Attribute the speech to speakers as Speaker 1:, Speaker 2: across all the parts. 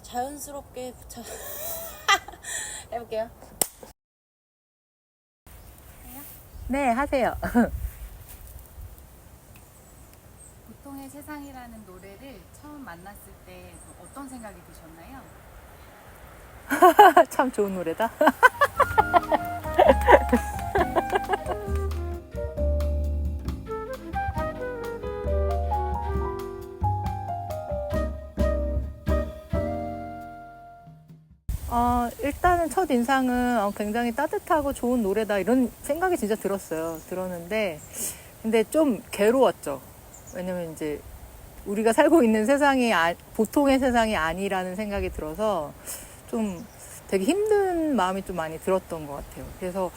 Speaker 1: 자연스럽게 해볼게요.
Speaker 2: 네, 하세요.
Speaker 3: 보통의 세상이라는 노래를 처음 만났을 때 어떤 생각이 드셨나요?
Speaker 2: 참 좋은 노래다. 일단은 첫 인상은 굉장히 따뜻하고 좋은 노래다 이런 생각이 진짜 들었는데 근데 좀 괴로웠죠. 왜냐면 이제 우리가 살고 있는 세상이 보통의 세상이 아니라는 생각이 들어서 좀 되게 힘든 마음이 좀 많이 들었던 것 같아요. 그래서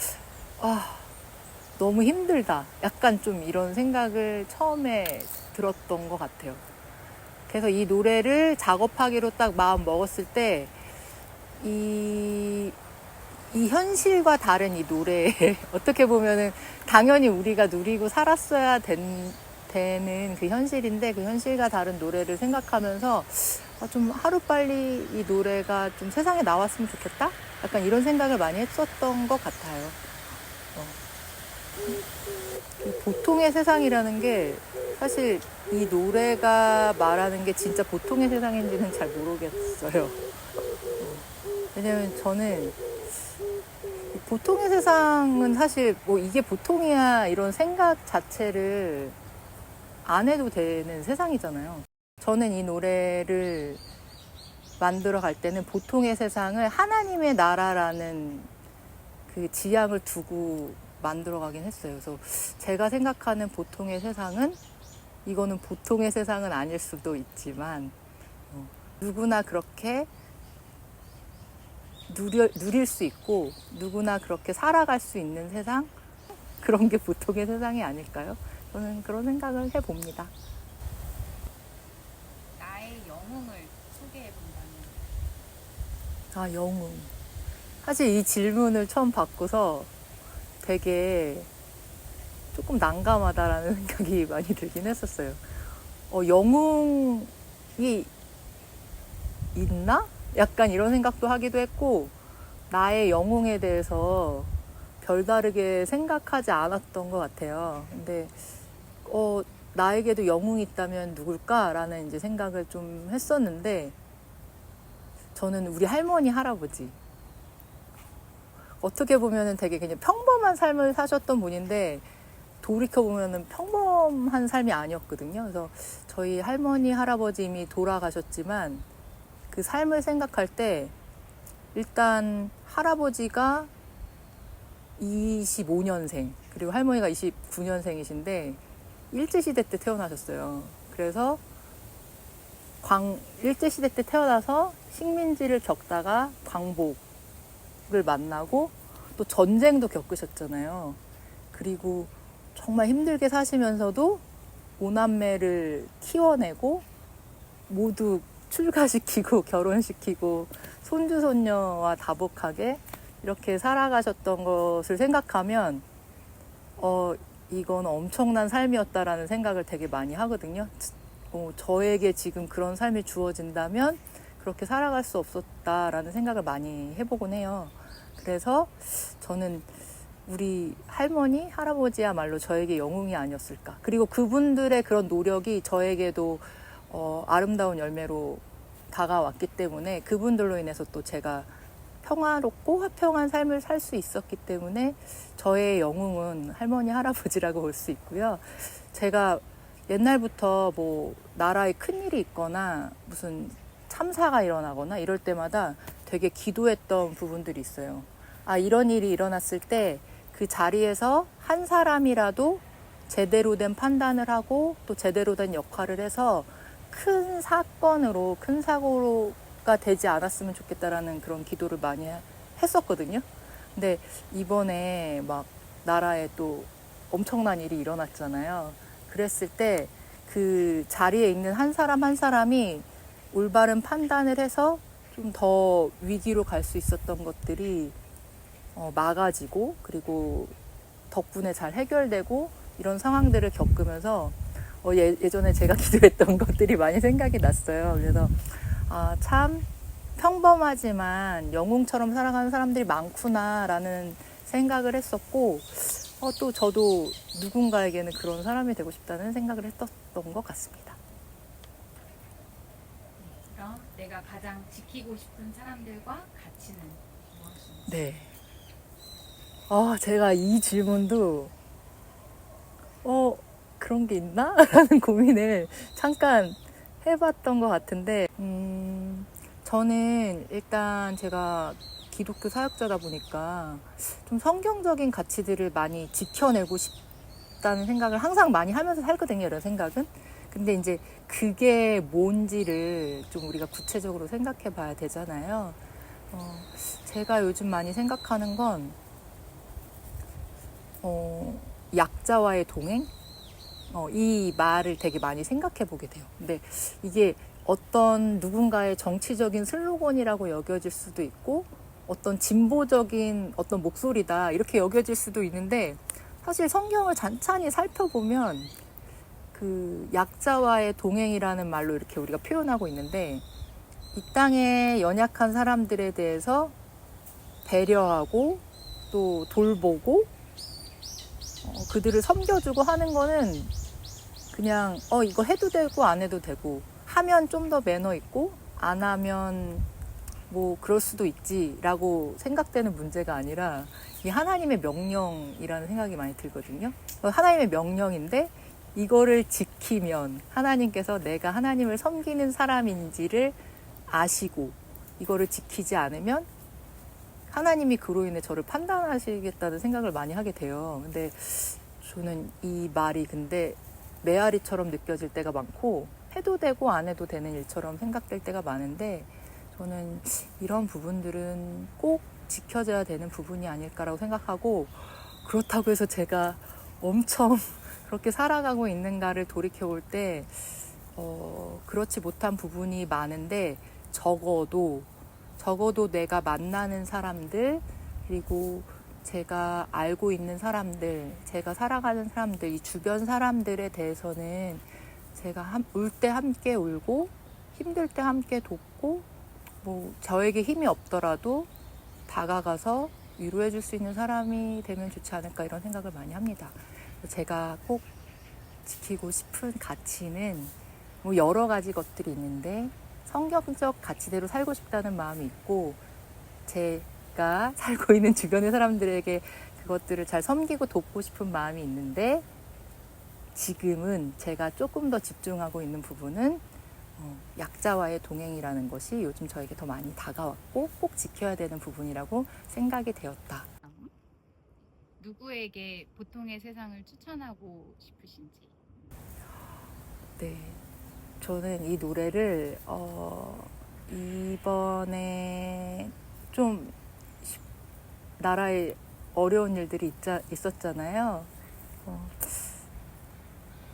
Speaker 2: 너무 힘들다. 약간 좀 이런 생각을 처음에 들었던 것 같아요. 그래서 이 노래를 작업하기로 딱 마음 먹었을 때 이 현실과 다른 이 노래에 어떻게 보면은 당연히 우리가 누리고 살았어야 되는 그 현실인데 그 현실과 다른 노래를 생각하면서 좀 하루빨리 이 노래가 좀 세상에 나왔으면 좋겠다? 약간 이런 생각을 많이 했었던 것 같아요. 보통의 세상이라는 게 사실 이 노래가 말하는 게 진짜 보통의 세상인지는 잘 모르겠어요. 왜냐면 저는 보통의 세상은 사실 뭐 이게 보통이야 이런 생각 자체를 안 해도 되는 세상이잖아요. 저는 이 노래를 만들어 갈 때는 보통의 세상을 하나님의 나라라는 그 지향을 두고 만들어 가긴 했어요. 그래서 제가 생각하는 보통의 세상은 이거는 보통의 세상은 아닐 수도 있지만 누구나 그렇게 누릴 수 있고 누구나 그렇게 살아갈 수 있는 세상? 그런 게 보통의 세상이 아닐까요? 저는 그런 생각을 해봅니다.
Speaker 3: 나의 영웅을 소개해 본다면?
Speaker 2: 영웅. 사실 이 질문을 처음 받고서 되게 조금 난감하다라는 생각이 많이 들긴 했었어요. 영웅이 있나? 약간 이런 생각도 하기도 했고 나의 영웅에 대해서 별다르게 생각하지 않았던 것 같아요. 근데 나에게도 영웅이 있다면 누굴까라는 이제 생각을 좀 했었는데 저는 우리 할머니 할아버지 어떻게 보면은 되게 그냥 평범한 삶을 사셨던 분인데 돌이켜 보면은 평범한 삶이 아니었거든요. 그래서 저희 할머니 할아버지 이미 돌아가셨지만 그 삶을 생각할 때 일단 할아버지가 25년생 그리고 할머니가 29년생이신데 일제시대 때 태어나셨어요. 그래서 일제시대 때 태어나서 식민지를 겪다가 광복을 만나고 또 전쟁도 겪으셨잖아요. 그리고 정말 힘들게 사시면서도 5남매를 키워내고 모두 출가시키고 결혼시키고 손주 손녀와 다복하게 이렇게 살아가셨던 것을 생각하면 이건 엄청난 삶이었다라는 생각을 되게 많이 하거든요. 저에게 지금 그런 삶이 주어진다면 그렇게 살아갈 수 없었다라는 생각을 많이 해보곤 해요. 그래서 저는 우리 할머니, 할아버지야말로 저에게 영웅이 아니었을까. 그리고 그분들의 그런 노력이 저에게도 아름다운 열매로 다가왔기 때문에 그분들로 인해서 또 제가 평화롭고 화평한 삶을 살 수 있었기 때문에 저의 영웅은 할머니, 할아버지라고 볼 수 있고요. 제가 옛날부터 뭐 나라에 큰일이 있거나 무슨 참사가 일어나거나 이럴 때마다 되게 기도했던 부분들이 있어요. 이런 일이 일어났을 때 그 자리에서 한 사람이라도 제대로 된 판단을 하고 또 제대로 된 역할을 해서 큰 사건으로 큰 사고가 되지 않았으면 좋겠다라는 그런 기도를 많이 했었거든요. 근데 이번에 막 나라에 또 엄청난 일이 일어났잖아요. 그랬을 때 그 자리에 있는 한 사람 한 사람이 올바른 판단을 해서 좀 더 위기로 갈 수 있었던 것들이 막아지고 그리고 덕분에 잘 해결되고 이런 상황들을 겪으면서 예전에 제가 기도했던 것들이 많이 생각이 났어요. 그래서 참 평범하지만 영웅처럼 살아가는 사람들이 많구나라는 생각을 했었고, 또 저도 누군가에게는 그런 사람이 되고 싶다는 생각을 했었던 것 같습니다.
Speaker 3: 그럼 내가 가장 지키고 싶은 사람들과 가치는 무엇인지?
Speaker 2: 네. 제가 이 질문도 그런 게 있나? 라는 고민을 잠깐 해봤던 것 같은데, 저는 일단 제가 기독교 사역자다 보니까 좀 성경적인 가치들을 많이 지켜내고 싶다는 생각을 항상 많이 하면서 살거든요, 이런 생각은. 근데 이제 그게 뭔지를 좀 우리가 구체적으로 생각해 봐야 되잖아요. 제가 요즘 많이 생각하는 건, 약자와의 동행? 이 말을 되게 많이 생각해 보게 돼요. 근데 이게 어떤 누군가의 정치적인 슬로건이라고 여겨질 수도 있고, 어떤 진보적인 어떤 목소리다 이렇게 여겨질 수도 있는데, 사실 성경을 찬찬히 살펴보면 그 약자와의 동행이라는 말로 이렇게 우리가 표현하고 있는데, 이 땅의 연약한 사람들에 대해서 배려하고 또 돌보고 그들을 섬겨주고 하는 거는 그냥 이거 해도 되고 안 해도 되고, 하면 좀 더 매너 있고 안 하면 뭐 그럴 수도 있지라고 생각되는 문제가 아니라, 이 하나님의 명령이라는 생각이 많이 들거든요. 하나님의 명령인데 이거를 지키면 하나님께서 내가 하나님을 섬기는 사람인지를 아시고, 이거를 지키지 않으면 하나님이 그로 인해 저를 판단하시겠다는 생각을 많이 하게 돼요. 근데 저는 이 말이 근데 메아리처럼 느껴질 때가 많고, 해도 되고 안 해도 되는 일처럼 생각될 때가 많은데, 저는 이런 부분들은 꼭 지켜져야 되는 부분이 아닐까라고 생각하고, 그렇다고 해서 제가 엄청 그렇게 살아가고 있는가를 돌이켜볼 때 그렇지 못한 부분이 많은데, 적어도 내가 만나는 사람들, 그리고 제가 알고 있는 사람들, 제가 살아가는 사람들, 이 주변 사람들에 대해서는 제가 울 때 함께 울고 힘들 때 함께 돕고, 뭐 저에게 힘이 없더라도 다가가서 위로해 줄 수 있는 사람이 되면 좋지 않을까, 이런 생각을 많이 합니다. 제가 꼭 지키고 싶은 가치는 뭐 여러 가지 것들이 있는데, 성경적 가치대로 살고 싶다는 마음이 있고, 제가 살고 있는 주변의 사람들에게 그것들을 잘 섬기고 돕고 싶은 마음이 있는데, 지금은 제가 조금 더 집중하고 있는 부분은 약자와의 동행이라는 것이 요즘 저에게 더 많이 다가왔고 꼭 지켜야 되는 부분이라고 생각이 되었다.
Speaker 3: 누구에게 보통의 세상을 추천하고 싶으신지?
Speaker 2: 네, 저는 이 노래를 이번에 좀 나라에 어려운 일들이 있었잖아요.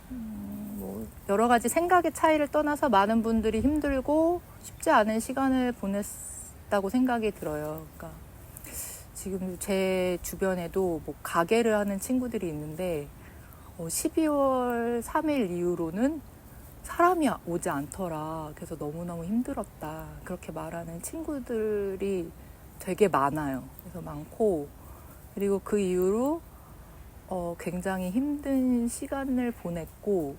Speaker 2: 뭐 여러 가지 생각의 차이를 떠나서 많은 분들이 힘들고 쉽지 않은 시간을 보냈다고 생각이 들어요. 그러니까 지금 제 주변에도 뭐 가게를 하는 친구들이 있는데 12월 3일 이후로는 사람이 오지 않더라. 그래서 너무너무 힘들었다. 그렇게 말하는 친구들이 되게 많아요. 그래서 많고, 그리고 그 이후로 굉장히 힘든 시간을 보냈고,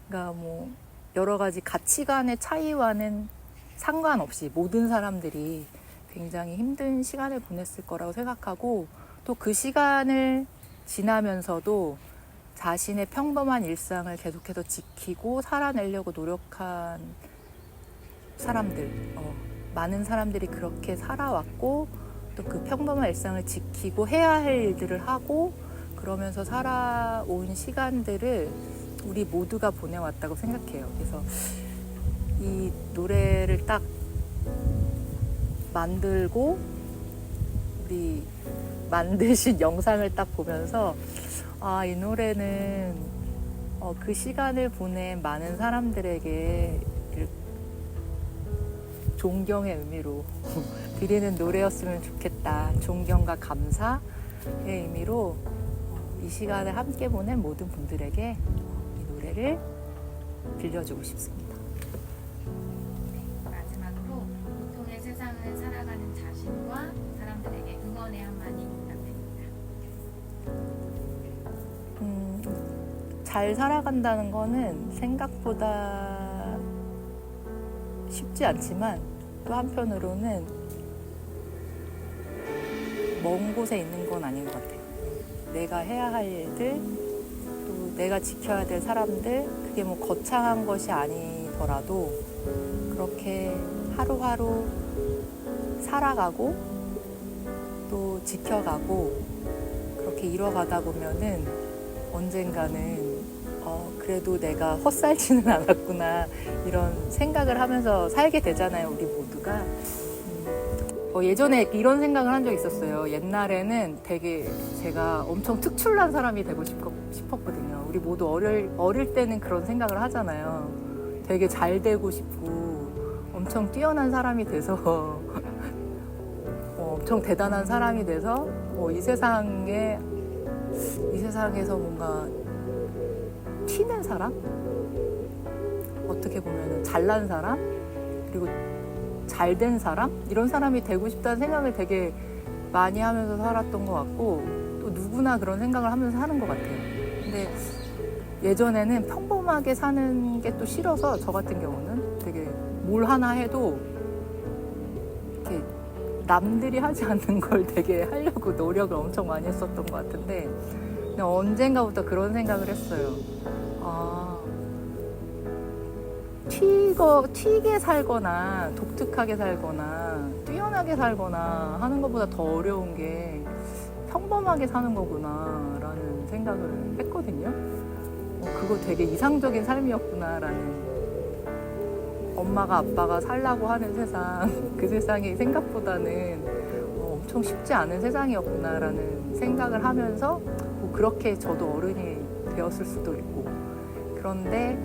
Speaker 2: 그러니까 뭐 여러 가지 가치관의 차이와는 상관없이 모든 사람들이 굉장히 힘든 시간을 보냈을 거라고 생각하고, 또 그 시간을 지나면서도 자신의 평범한 일상을 계속해서 지키고 살아내려고 노력한 사람들, 많은 사람들이 그렇게 살아왔고, 또 그 평범한 일상을 지키고 해야 할 일들을 하고 그러면서 살아온 시간들을 우리 모두가 보내왔다고 생각해요. 그래서 이 노래를 딱 만들고 우리 만드신 영상을 딱 보면서 이 노래는 그 시간을 보낸 많은 사람들에게 존경의 의미로 드리는 노래였으면 좋겠다. 존경과 감사의 의미로 이 시간을 함께 보낸 모든 분들에게 이 노래를 들려주고 싶습니다.
Speaker 3: 마지막으로 자부심과 사람들에게 응원의 한마디 부탁드립니다.
Speaker 2: 잘 살아간다는 거는 생각보다 쉽지 않지만 또 한편으로는 먼 곳에 있는 건 아닌 것 같아요. 내가 해야 할 일들, 또 내가 지켜야 될 사람들, 그게 뭐 거창한 것이 아니더라도 그렇게 하루하루 살아가고 또 지켜가고 그렇게 이뤄가다 보면은 언젠가는 그래도 내가 헛살지는 않았구나 이런 생각을 하면서 살게 되잖아요, 우리 모두가. 예전에 이런 생각을 한 적이 있었어요. 옛날에는 되게 제가 엄청 특출난 사람이 되고 싶었거든요. 우리 모두 어릴 때는 그런 생각을 하잖아요. 되게 잘 되고 싶고 엄청 뛰어난 사람이 돼서 엄청 대단한 사람이 돼서 이 세상에서 뭔가 튀는 사람? 어떻게 보면 잘난 사람? 그리고 잘된 사람? 이런 사람이 되고 싶다는 생각을 되게 많이 하면서 살았던 것 같고 또 누구나 그런 생각을 하면서 사는 것 같아요. 근데 예전에는 평범하게 사는 게 또 싫어서 저 같은 경우는 되게 뭘 하나 해도 이렇게 남들이 하지 않는 걸 되게 하려고 노력을 엄청 많이 했었던 것 같은데 그냥 언젠가부터 그런 생각을 했어요. 튀게 살거나 독특하게 살거나 뛰어나게 살거나 하는 것보다 더 어려운 게 평범하게 사는 거구나 라는 생각을 했거든요. 그거 되게 이상적인 삶이었구나라는, 엄마가 아빠가 살라고 하는 세상, 그 세상이 생각보다는 엄청 쉽지 않은 세상이었구나라는 생각을 하면서 그렇게 저도 어른이 되었을 수도 있고, 그런데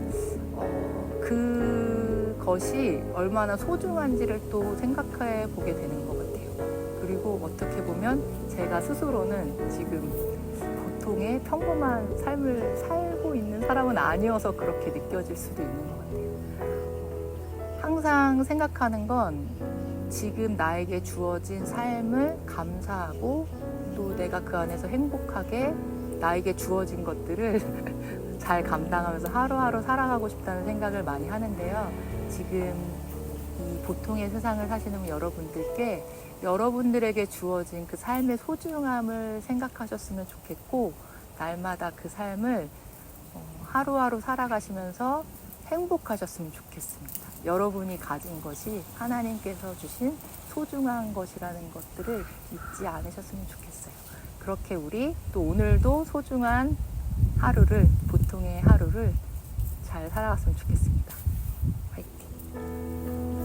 Speaker 2: 그것이 얼마나 소중한지를 또 생각해 보게 되는 것 같아요. 그리고 어떻게 보면 제가 스스로는 지금 보통의 평범한 삶을 살고 있는 사람은 아니어서 그렇게 느껴질 수도 있는 것 같아요. 항상 생각하는 건 지금 나에게 주어진 삶을 감사하고 또 내가 그 안에서 행복하게 나에게 주어진 것들을 잘 감당하면서 하루하루 살아가고 싶다는 생각을 많이 하는데요. 지금 이 보통의 세상을 사시는 여러분들께 여러분들에게 주어진 그 삶의 소중함을 생각하셨으면 좋겠고, 날마다 그 삶을 하루하루 살아가시면서 행복하셨으면 좋겠습니다. 여러분이 가진 것이 하나님께서 주신 소중한 것이라는 것들을 잊지 않으셨으면 좋겠어요. 그렇게 우리 또 오늘도 소중한 하루를, 보통의 하루를 잘 살아갔으면 좋겠습니다. 화이팅!